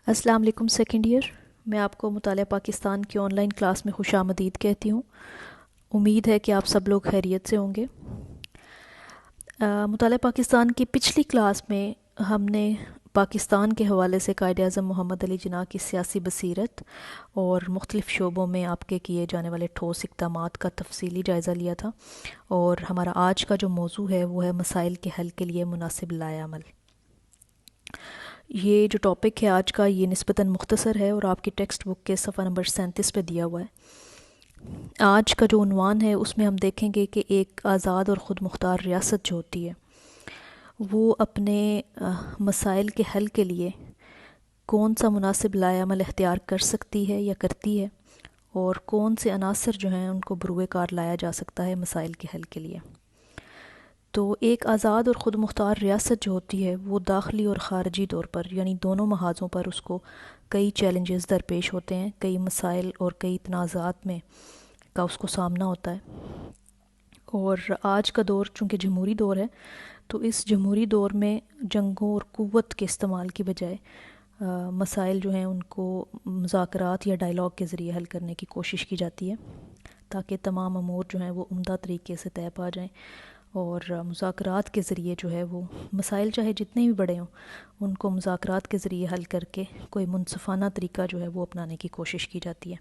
السلام علیکم second year. میں آپ کو مطالعہ پاکستان کی آن لائن کلاس میں خوش آمدید کہتی ہوں. امید ہے کہ آپ سب لوگ خیریت سے ہوں گے. مطالعہ پاکستان کی پچھلی کلاس میں ہم نے پاکستان کے حوالے سے قائد اعظم محمد علی جناح کی سیاسی بصیرت اور مختلف شعبوں میں آپ کے کیے جانے والے ٹھوس اقدامات کا تفصیلی جائزہ لیا تھا، اور ہمارا آج کا جو موضوع ہے وہ ہے مسائل کے حل کے لیے مناسب لائحہ عمل. یہ جو ٹاپک ہے آج کا یہ نسبتاً مختصر ہے اور آپ کی ٹیکسٹ بک کے صفحہ نمبر 37 پہ دیا ہوا ہے. آج کا جو عنوان ہے اس میں ہم دیکھیں گے کہ ایک آزاد اور خود مختار ریاست جو ہوتی ہے وہ اپنے مسائل کے حل کے لیے کون سا مناسب لائحہ عمل اختیار کر سکتی ہے یا کرتی ہے، اور کون سے عناصر جو ہیں ان کو بروئے کار لایا جا سکتا ہے مسائل کے حل کے لیے. تو ایک آزاد اور خود مختار ریاست جو ہوتی ہے وہ داخلی اور خارجی طور پر یعنی دونوں محاذوں پر اس کو کئی چیلنجز درپیش ہوتے ہیں، کئی مسائل اور کئی تنازعات میں کا اس کو سامنا ہوتا ہے. اور آج کا دور چونکہ جمہوری دور ہے تو اس جمہوری دور میں جنگوں اور قوت کے استعمال کی بجائے مسائل جو ہیں ان کو مذاکرات یا ڈائلاگ کے ذریعے حل کرنے کی کوشش کی جاتی ہے، تاکہ تمام امور جو ہیں وہ عمدہ طریقے سے طے پا جائیں، اور مذاکرات کے ذریعے جو ہے وہ مسائل چاہے جتنے بھی بڑے ہوں ان کو مذاکرات کے ذریعے حل کر کے کوئی منصفانہ طریقہ جو ہے وہ اپنانے کی کوشش کی جاتی ہے.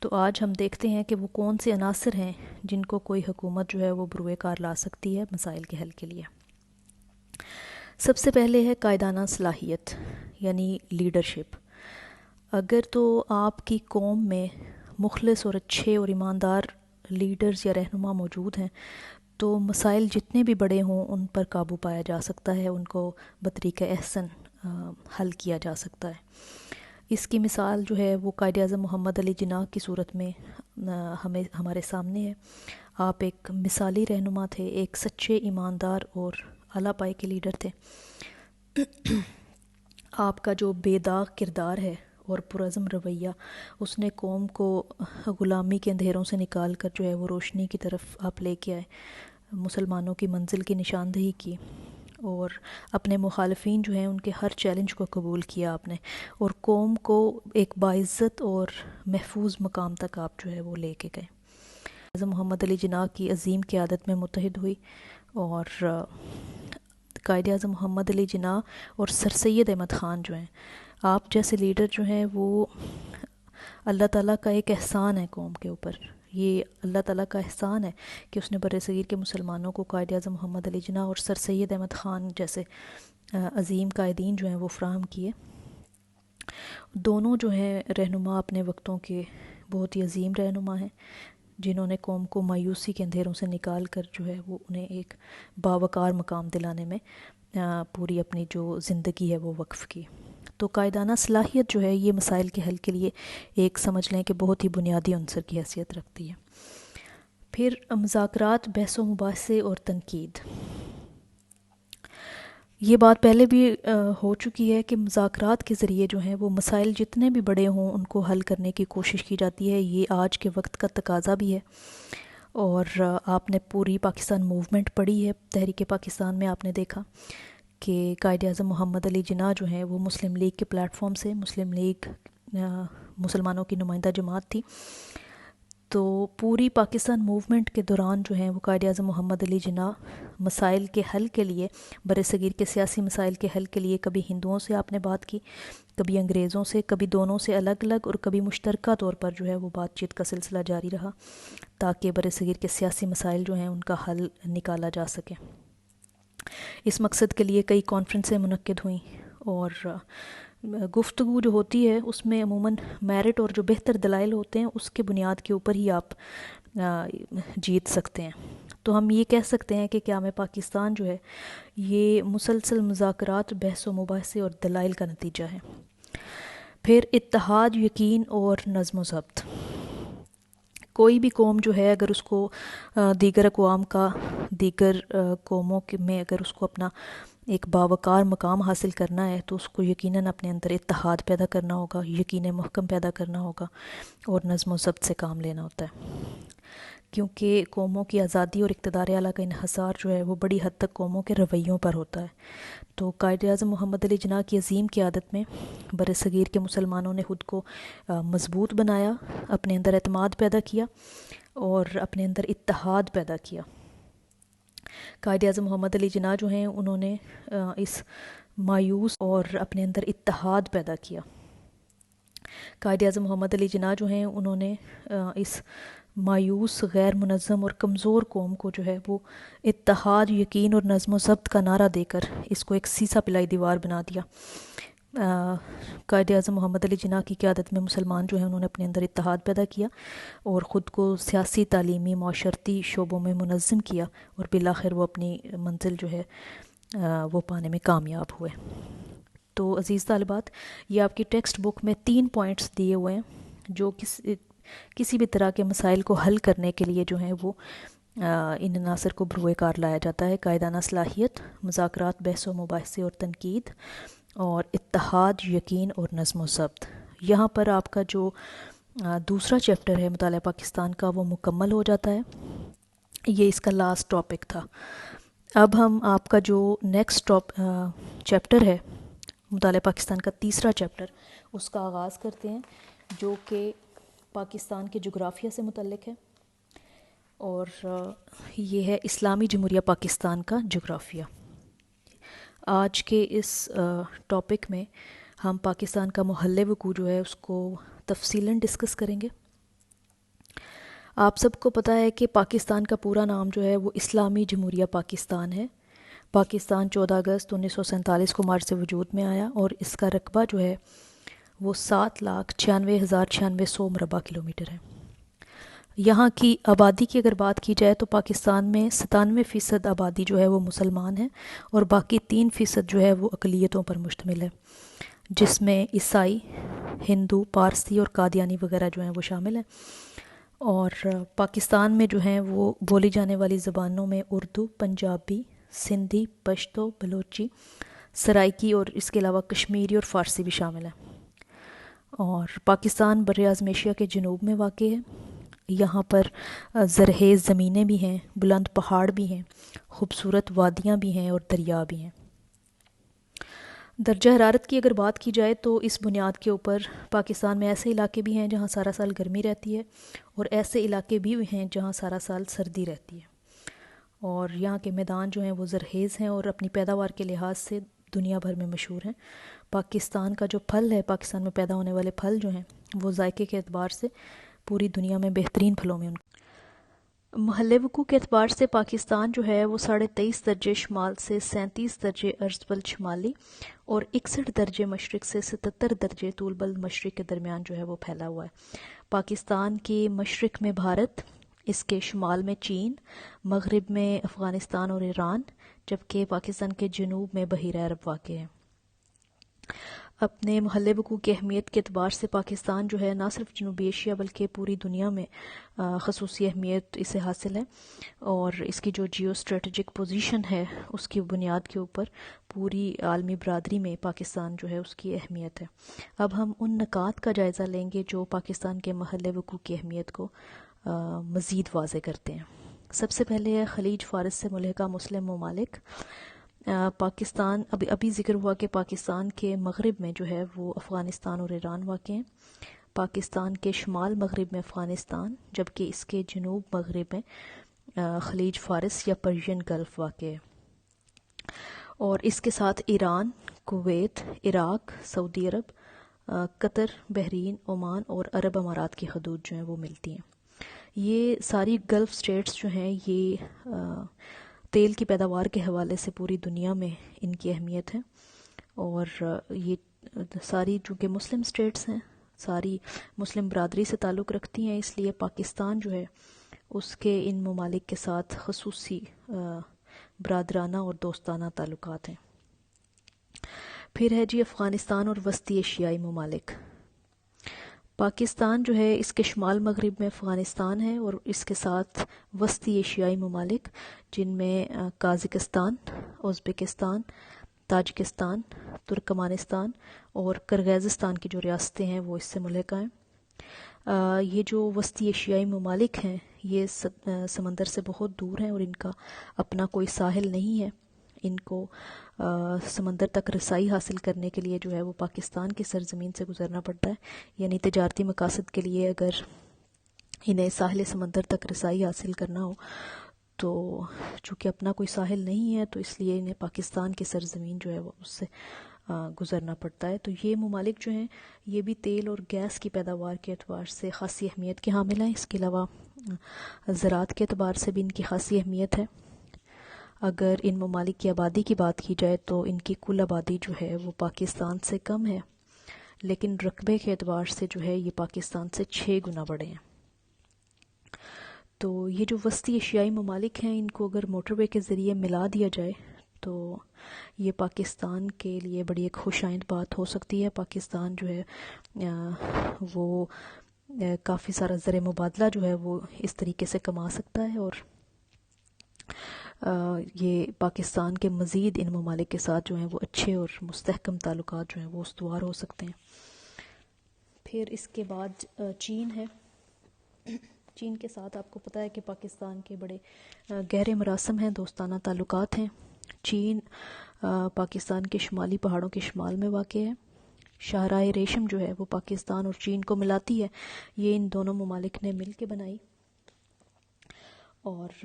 تو آج ہم دیکھتے ہیں کہ وہ کون سے عناصر ہیں جن کو کوئی حکومت جو ہے وہ بروئے کار لا سکتی ہے مسائل کے حل کے لیے. سب سے پہلے ہے قائدانہ صلاحیت یعنی لیڈرشپ. اگر تو آپ کی قوم میں مخلص اور اچھے اور ایماندار لیڈرز یا رہنما موجود ہیں تو مسائل جتنے بھی بڑے ہوں ان پر قابو پایا جا سکتا ہے، ان کو بطریقہ احسن حل کیا جا سکتا ہے. اس کی مثال جو ہے وہ قائد اعظم محمد علی جناح کی صورت میں ہمارے سامنے ہے. آپ ایک مثالی رہنما تھے، ایک سچے ایماندار اور اعلیٰ پائے کے لیڈر تھے. آپ کا جو بے داغ کردار ہے اور پرعزم رویہ اس نے قوم کو غلامی کے اندھیروں سے نکال کر جو ہے وہ روشنی کی طرف آپ لے کے آئے، مسلمانوں کی منزل کی نشاندہی کی، اور اپنے مخالفین جو ہیں ان کے ہر چیلنج کو قبول کیا آپ نے، اور قوم کو ایک باعزت اور محفوظ مقام تک آپ جو ہے وہ لے کے گئے. اعظم محمد علی جناح کی عظیم قیادت میں متحد ہوئی، اور قائد اعظم محمد علی جناح اور سر سید احمد خان جو ہیں، آپ جیسے لیڈر جو ہیں وہ اللہ تعالیٰ کا ایک احسان ہے قوم کے اوپر. یہ اللہ تعالیٰ کا احسان ہے کہ اس نے بر صغیر کے مسلمانوں کو قائد اعظم محمد علی جناح اور سر سید احمد خان جیسے عظیم قائدین جو ہیں وہ فراہم کیے. دونوں جو ہیں رہنما اپنے وقتوں کے بہت ہی عظیم رہنما ہیں، جنہوں نے قوم کو مایوسی کے اندھیروں سے نکال کر جو ہے وہ انہیں ایک باوقار مقام دلانے میں پوری اپنی جو زندگی ہے وہ وقف کی. تو قائدانہ صلاحیت جو ہے یہ مسائل کے حل کے لیے ایک سمجھ لیں کہ بہت ہی بنیادی عنصر کی حیثیت رکھتی ہے. پھر مذاکرات، بحث و مباحثے اور تنقید. یہ بات پہلے بھی ہو چکی ہے کہ مذاکرات کے ذریعے جو ہیں وہ مسائل جتنے بھی بڑے ہوں ان کو حل کرنے کی کوشش کی جاتی ہے. یہ آج کے وقت کا تقاضا بھی ہے. اور آپ نے پوری پاکستان موومنٹ پڑھی ہے، تحریک پاکستان میں آپ نے دیکھا کہ قائد اعظم محمد علی جناح جو ہیں وہ مسلم لیگ کے پلیٹ فارم سے، مسلم لیگ مسلمانوں کی نمائندہ جماعت تھی، تو پوری پاکستان موومنٹ کے دوران جو ہیں وہ قائد اعظم محمد علی جناح مسائل کے حل کے لیے، بر صغیر کے سیاسی مسائل کے حل کے لیے کبھی ہندوؤں سے آپ نے بات کی، کبھی انگریزوں سے، کبھی دونوں سے الگ الگ، اور کبھی مشترکہ طور پر جو ہے وہ بات چیت کا سلسلہ جاری رہا تاکہ بر صغیر کے سیاسی مسائل جو ہیں ان کا حل نکالا جا سکے. اس مقصد کے لیے کئی کانفرنسیں منعقد ہوئیں، اور گفتگو جو ہوتی ہے اس میں عموماً میرٹ اور جو بہتر دلائل ہوتے ہیں اس کے بنیاد کے اوپر ہی آپ جیت سکتے ہیں. تو ہم یہ کہہ سکتے ہیں کہ قیام پاکستان جو ہے یہ مسلسل مذاکرات، بحث و مباحثے اور دلائل کا نتیجہ ہے. پھر اتحاد، یقین اور نظم و ضبط. کوئی بھی قوم جو ہے اگر اس کو دیگر اقوام کا، دیگر قوموں میں اگر اس کو اپنا ایک باوقار مقام حاصل کرنا ہے تو اس کو یقیناً اپنے اندر اتحاد پیدا کرنا ہوگا، یقین محکم پیدا کرنا ہوگا، اور نظم و ضبط سے کام لینا ہوتا ہے. کیونکہ قوموں کی آزادی اور اقتدار اعلیٰ کا انحصار جو ہے وہ بڑی حد تک قوموں کے رویوں پر ہوتا ہے۔ تو قائد اعظم محمد علی جناح کی عظیم قیادت میں بر صغیر کے مسلمانوں نے خود کو مضبوط بنایا، اپنے اندر اعتماد پیدا کیا اور اپنے اندر اتحاد پیدا کیا۔ قائد اعظم محمد علی جناح جو ہیں انہوں نے اس مایوس اور اپنے اندر اتحاد پیدا کیا۔ قائد اعظم محمد علی جناح جو ہیں انہوں نے اس مایوس، غیر منظم اور کمزور قوم کو جو ہے وہ اتحاد، یقین اور نظم و ضبط کا نعرہ دے کر اس کو ایک سیسا پلائی دیوار بنا دیا۔ قائد اعظم محمد علی جناح کی قیادت میں مسلمان جو ہیں انہوں نے اپنے اندر اتحاد پیدا کیا اور خود کو سیاسی، تعلیمی، معاشرتی شعبوں میں منظم کیا اور بالآخر وہ اپنی منزل جو ہے وہ پانے میں کامیاب ہوئے۔ تو عزیز طالبات، یہ آپ کی ٹیکسٹ بک میں 3 پوائنٹس دیے ہوئے ہیں جو کسی بھی طرح کے مسائل کو حل کرنے کے لیے جو ہیں وہ ان عناصر کو بروئے کار لایا جاتا ہے: قائدانہ صلاحیت، مذاکرات، بحث و مباحثے اور تنقید، اور اتحاد، یقین اور نظم و ضبط۔ یہاں پر آپ کا جو دوسرا چیپٹر ہے مطالعہ پاکستان کا وہ مکمل ہو جاتا ہے۔ یہ اس کا لاسٹ ٹاپک تھا۔ اب ہم آپ کا جو نیکسٹ چیپٹر ہے مطالعہ پاکستان کا تیسرا چیپٹر، اس کا آغاز کرتے ہیں، جو کہ پاکستان کے جغرافیہ سے متعلق ہے، اور یہ ہے اسلامی جمہوریہ پاکستان کا جغرافیہ۔ آج کے اس ٹاپک میں ہم پاکستان کا محل وقوع جو ہے اس کو تفصیلاً ڈسکس کریں گے۔ آپ سب کو پتہ ہے کہ پاکستان کا پورا نام جو ہے وہ اسلامی جمہوریہ پاکستان ہے۔ پاکستان 14 اگست 1947 کو مارچ سے وجود میں آیا اور اس کا رقبہ جو ہے وہ 7,96,996 مربع کلومیٹر ہے۔ یہاں کی آبادی کی اگر بات کی جائے تو پاکستان میں 97% آبادی جو ہے وہ مسلمان ہے اور باقی 3% جو ہے وہ اقلیتوں پر مشتمل ہے، جس میں عیسائی، ہندو، پارسی اور قادیانی وغیرہ جو ہیں وہ شامل ہیں۔ اور پاکستان میں جو ہیں وہ بولی جانے والی زبانوں میں اردو، پنجابی، سندھی، پشتو، بلوچی، سرائکی اور اس کے علاوہ کشمیری اور فارسی بھی شامل ہیں۔ اور پاکستان براعظم ایشیا کے جنوب میں واقع ہے۔ یہاں پر زرخیز زمینیں بھی ہیں، بلند پہاڑ بھی ہیں، خوبصورت وادیاں بھی ہیں اور دریا بھی ہیں۔ درجہ حرارت کی اگر بات کی جائے تو اس بنیاد کے اوپر پاکستان میں ایسے علاقے بھی ہیں جہاں سارا سال گرمی رہتی ہے اور ایسے علاقے بھی ہیں جہاں سارا سال سردی رہتی ہے۔ اور یہاں کے میدان جو ہیں وہ زرخیز ہیں اور اپنی پیداوار کے لحاظ سے دنیا بھر میں مشہور ہیں۔ پاکستان کا جو پھل ہے، پاکستان میں پیدا ہونے والے پھل جو ہیں وہ ذائقے کے اعتبار سے پوری دنیا میں بہترین پھلوں میں محل وقوع کے اعتبار سے پاکستان جو ہے وہ 23.5 درجے شمال سے 37 درجے عرض بلد شمالی اور 61 درجے مشرق سے 77 درجے طول بلد مشرق کے درمیان جو ہے وہ پھیلا ہوا ہے۔ پاکستان کے مشرق میں بھارت، اس کے شمال میں چین، مغرب میں افغانستان اور ایران، جبکہ پاکستان کے جنوب میں بحیرہ عرب واقع ہے۔ اپنے محل وقوع کی اہمیت کے اعتبار سے پاکستان جو ہے نہ صرف جنوبی ایشیا بلکہ پوری دنیا میں خصوصی اہمیت اسے حاصل ہے، اور اس کی جو جیو اسٹریٹجک پوزیشن ہے اس کی بنیاد کے اوپر پوری عالمی برادری میں پاکستان جو ہے اس کی اہمیت ہے۔ اب ہم ان نکات کا جائزہ لیں گے جو پاکستان کے محل وقوع کی اہمیت کو مزید واضح کرتے ہیں۔ سب سے پہلے ہے خلیج فارس سے ملحقہ مسلم ممالک۔ پاکستان ابھی ذکر ہوا کہ پاکستان کے مغرب میں جو ہے وہ افغانستان اور ایران واقع ہیں، پاکستان کے شمال مغرب میں افغانستان، جبکہ اس کے جنوب مغرب میں خلیج فارس یا پرشین گلف واقع ہے۔ اور اس کے ساتھ ایران، کویت، عراق، سعودی عرب، قطر، بحرین، عمان اور عرب امارات کی حدود جو ہیں وہ ملتی ہیں۔ یہ ساری گلف سٹیٹس جو ہیں یہ تیل کی پیداوار کے حوالے سے پوری دنیا میں ان کی اہمیت ہے، اور یہ ساری چونکہ مسلم سٹیٹس ہیں، ساری مسلم برادری سے تعلق رکھتی ہیں، اس لیے پاکستان جو ہے اس کے ان ممالک کے ساتھ خصوصی برادرانہ اور دوستانہ تعلقات ہیں۔ پھر ہے جی افغانستان اور وسطی ایشیائی ممالک۔ پاکستان جو ہے اس کے شمال مغرب میں افغانستان ہے اور اس کے ساتھ وسطی ایشیائی ممالک جن میں قازقستان، ازبکستان، تاجکستان، ترکمانستان اور کرغیزستان کی جو ریاستیں ہیں وہ اس سے ملحقہ ہیں۔ یہ جو وسطی ایشیائی ممالک ہیں یہ سمندر سے بہت دور ہیں اور ان کا اپنا کوئی ساحل نہیں ہے. ان کو سمندر تک رسائی حاصل کرنے کے لیے جو ہے وہ پاکستان کی سرزمین سے گزرنا پڑتا ہے. یعنی تجارتی مقاصد کے لیے اگر انہیں ساحل سمندر تک رسائی حاصل کرنا ہو تو چونکہ اپنا کوئی ساحل نہیں ہے تو اس لیے انہیں پاکستان کی سرزمین جو ہے وہ اس سے گزرنا پڑتا ہے. تو یہ ممالک جو ہیں یہ بھی تیل اور گیس کی پیداوار کے اعتبار سے خاصی اہمیت کے حامل ہیں. اس کے علاوہ زراعت کے اعتبار سے بھی ان کی خاصی اہمیت ہے. اگر ان ممالک کی آبادی کی بات کی جائے تو ان کی کل آبادی جو ہے وہ پاکستان سے کم ہے، لیکن رقبے کے اعتبار سے جو ہے یہ پاکستان سے 6 گنا بڑے ہیں. تو یہ جو وسطی ایشیائی ممالک ہیں ان کو اگر موٹر وے کے ذریعے ملا دیا جائے تو یہ پاکستان کے لیے بڑی ایک خوش آئند بات ہو سکتی ہے. پاکستان جو ہے وہ کافی سارا زر مبادلہ جو ہے وہ اس طریقے سے کما سکتا ہے اور یہ پاکستان کے مزید ان ممالک کے ساتھ جو ہیں وہ اچھے اور مستحکم تعلقات جو ہیں وہ استوار ہو سکتے ہیں. پھر اس کے بعد چین ہے. چین کے ساتھ آپ کو پتہ ہے کہ پاکستان کے بڑے گہرے مراسم ہیں، دوستانہ تعلقات ہیں. چین پاکستان کے شمالی پہاڑوں کے شمال میں واقع ہے. شاہراہ ریشم جو ہے وہ پاکستان اور چین کو ملاتی ہے. یہ ان دونوں ممالک نے مل کے بنائی اور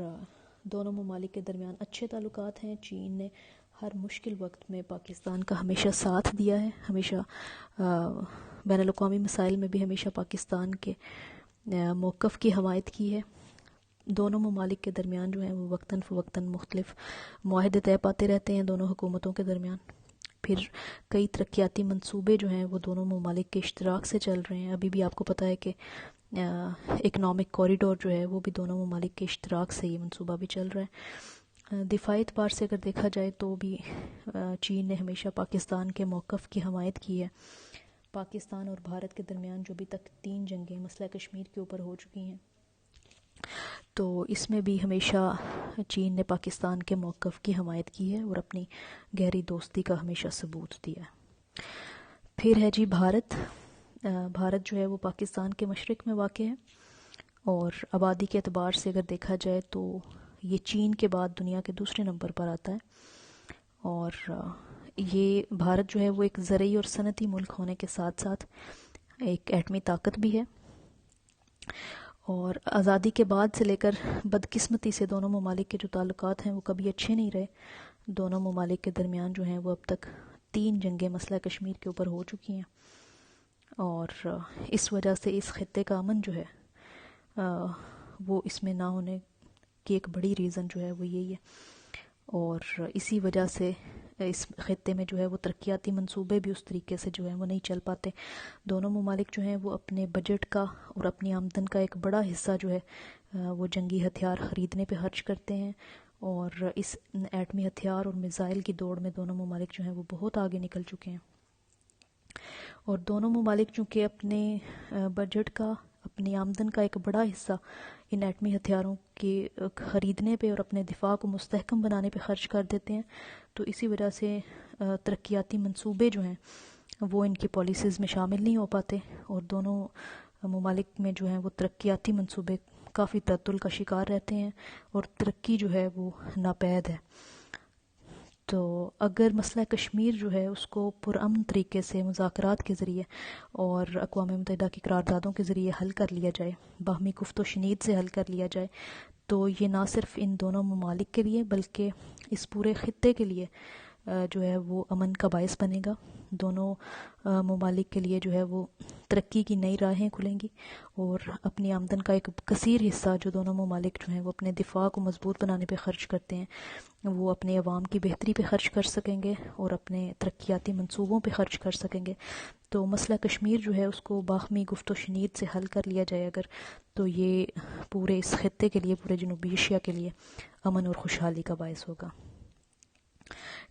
دونوں ممالک کے درمیان اچھے تعلقات ہیں. چین نے ہر مشکل وقت میں پاکستان کا ہمیشہ ساتھ دیا ہے، ہمیشہ بین الاقوامی مسائل میں بھی ہمیشہ پاکستان کے موقف کی حمایت کی ہے. دونوں ممالک کے درمیان جو ہیں وہ وقتاً فوقتاً مختلف معاہدے طے پاتے رہتے ہیں دونوں حکومتوں کے درمیان. پھر کئی ترقیاتی منصوبے جو ہیں وہ دونوں ممالک کے اشتراک سے چل رہے ہیں. ابھی بھی آپ کو پتہ ہے کہ اکنامک کوریڈور جو ہے وہ بھی دونوں ممالک کے اشتراک سے یہ منصوبہ بھی چل رہا ہے. دفاعی اعتبار سے اگر دیکھا جائے تو بھی چین نے ہمیشہ پاکستان کے موقف کی حمایت کی ہے. پاکستان اور بھارت کے درمیان جو بھی تک 3 جنگیں مسئلہ کشمیر کے اوپر ہو چکی ہیں تو اس میں بھی ہمیشہ چین نے پاکستان کے موقف کی حمایت کی ہے اور اپنی گہری دوستی کا ہمیشہ ثبوت دیا ہے. پھر ہے جی بھارت. بھارت جو ہے وہ پاکستان کے مشرق میں واقع ہے اور آبادی کے اعتبار سے اگر دیکھا جائے تو یہ چین کے بعد دنیا کے دوسرے نمبر پر آتا ہے. اور یہ بھارت جو ہے وہ ایک زرعی اور صنعتی ملک ہونے کے ساتھ ساتھ ایک ایٹمی طاقت بھی ہے. اور آزادی کے بعد سے لے کر بدقسمتی سے دونوں ممالک کے جو تعلقات ہیں وہ کبھی اچھے نہیں رہے. دونوں ممالک کے درمیان جو ہیں وہ اب تک 3 جنگیں مسئلہ کشمیر کے اوپر ہو چکی ہیں اور اس وجہ سے اس خطے کا امن جو ہے وہ اس میں نہ ہونے کی ایک بڑی ریزن جو ہے وہ یہی ہے. اور اسی وجہ سے اس خطے میں جو ہے وہ ترقیاتی منصوبے بھی اس طریقے سے جو ہیں وہ نہیں چل پاتے. دونوں ممالک جو ہیں وہ اپنے بجٹ کا اور اپنی آمدن کا ایک بڑا حصہ جو ہے وہ جنگی ہتھیار خریدنے پہ خرچ کرتے ہیں اور اس ایٹمی ہتھیار اور میزائل کی دوڑ میں دونوں ممالک جو ہیں وہ بہت آگے نکل چکے ہیں. اور دونوں ممالک چونکہ اپنے بجٹ کا اپنی آمدن کا ایک بڑا حصہ ان ایٹمی ہتھیاروں کے خریدنے پہ اور اپنے دفاع کو مستحکم بنانے پہ خرچ کر دیتے ہیں تو اسی وجہ سے ترقیاتی منصوبے جو ہیں وہ ان کی پالیسیز میں شامل نہیں ہو پاتے اور دونوں ممالک میں جو ہیں وہ ترقیاتی منصوبے کافی تعطل کا شکار رہتے ہیں اور ترقی جو ہے وہ ناپید ہے. تو اگر مسئلہ کشمیر جو ہے اس کو پرامن طریقے سے مذاکرات کے ذریعے اور اقوام متحدہ کی قراردادوں کے ذریعے حل کر لیا جائے، باہمی گفت و شنید سے حل کر لیا جائے تو یہ نہ صرف ان دونوں ممالک کے لیے بلکہ اس پورے خطے کے لیے جو ہے وہ امن کا باعث بنے گا. دونوں ممالک کے لیے جو ہے وہ ترقی کی نئی راہیں کھلیں گی اور اپنی آمدن کا ایک کثیر حصہ جو دونوں ممالک جو ہیں وہ اپنے دفاع کو مضبوط بنانے پہ خرچ کرتے ہیں وہ اپنے عوام کی بہتری پہ خرچ کر سکیں گے اور اپنے ترقیاتی منصوبوں پہ خرچ کر سکیں گے. تو مسئلہ کشمیر جو ہے اس کو باہمی گفت و شنید سے حل کر لیا جائے اگر تو یہ پورے اس خطے کے لیے، پورے جنوبی ایشیا کے لیے امن اور خوشحالی کا باعث ہوگا.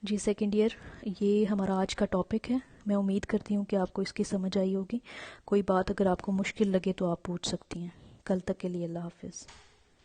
جی سیکنڈ ایئر، یہ ہمارا آج کا ٹاپک ہے. میں امید کرتی ہوں کہ آپ کو اس کی سمجھ آئی ہوگی. کوئی بات اگر آپ کو مشکل لگے تو آپ پوچھ سکتی ہیں. کل تک کے لیے اللہ حافظ.